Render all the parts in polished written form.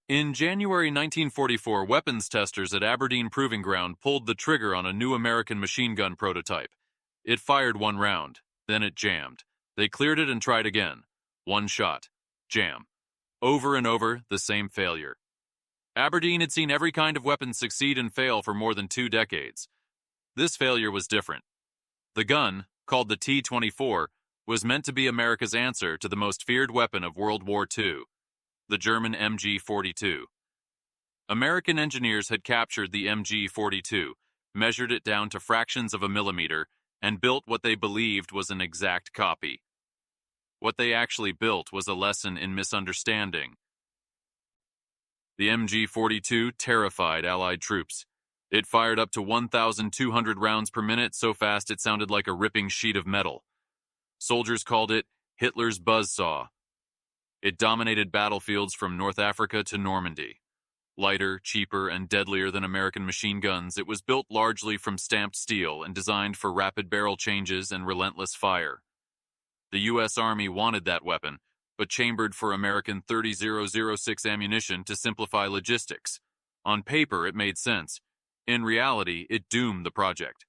In January 1944, weapons testers at Aberdeen Proving Ground pulled the trigger on a new American machine gun prototype. It fired one round, then it jammed. They cleared it and tried again. One shot. Jam. Over and over, the same failure. Aberdeen had seen every kind of weapon succeed and fail for more than 2 decades. This failure was different. The gun, called the T-24, was meant to be America's answer to the most feared weapon of World War II, the German MG-42. American engineers had captured the MG-42, measured it down to fractions of a millimeter, and built what they believed was an exact copy. What they actually built was a lesson in misunderstanding. The MG-42 terrified Allied troops. It fired up to 1,200 rounds per minute, so fast it sounded like a ripping sheet of metal. Soldiers called it Hitler's buzzsaw. It dominated battlefields from North Africa to Normandy. Lighter, cheaper, and deadlier than American machine guns, it was built largely from stamped steel and designed for rapid barrel changes and relentless fire. The U.S. Army wanted that weapon, but chambered for American 30-006 ammunition to simplify logistics. On paper, it made sense. In reality, it doomed the project.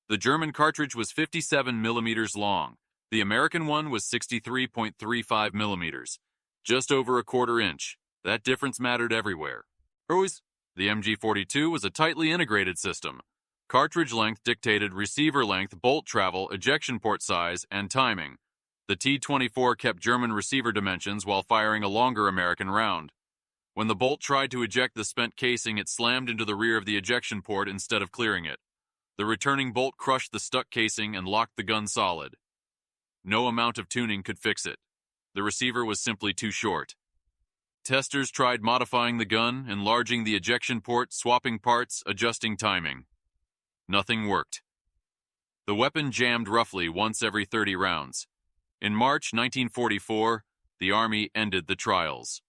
The German cartridge was 57 millimeters long. The American one was 63.35 millimeters, just over a quarter inch. That difference mattered everywhere. The MG-42 was a tightly integrated system. Cartridge length dictated receiver length, bolt travel, ejection port size, and timing. The T-24 kept German receiver dimensions while firing a longer American round. When the bolt tried to eject the spent casing, it slammed into the rear of the ejection port instead of clearing it. The returning bolt crushed the stuck casing and locked the gun solid. No amount of tuning could fix it. The receiver was simply too short. Testers tried modifying the gun, enlarging the ejection port, swapping parts, adjusting timing. Nothing worked. The weapon jammed roughly once every 30 rounds. In March 1944, the Army ended the trials.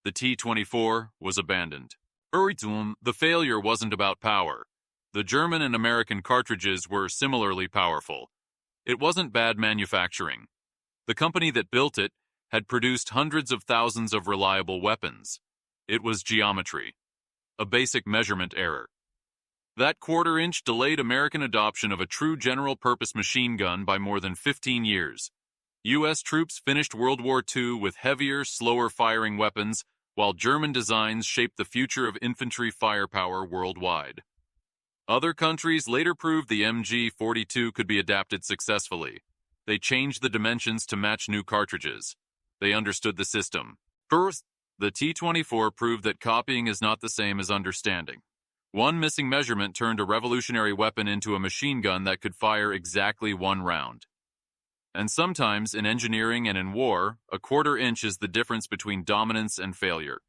The T-24 was abandoned. The failure wasn't about power. The German and American cartridges were similarly powerful. It wasn't bad manufacturing. The company that built it had produced hundreds of thousands of reliable weapons. It was geometry, a basic measurement error. That quarter-inch delayed American adoption of a true general-purpose machine gun by more than 15 years. U.S. troops finished World War II with heavier, slower-firing weapons, while German designs shaped the future of infantry firepower worldwide. Other countries later proved the MG-42 could be adapted successfully. They changed the dimensions to match new cartridges. They understood the system. First, the T-24 proved that copying is not the same as understanding. One missing measurement turned a revolutionary weapon into a machine gun that could fire exactly one round. And sometimes, in engineering and in war, a quarter inch is the difference between dominance and failure.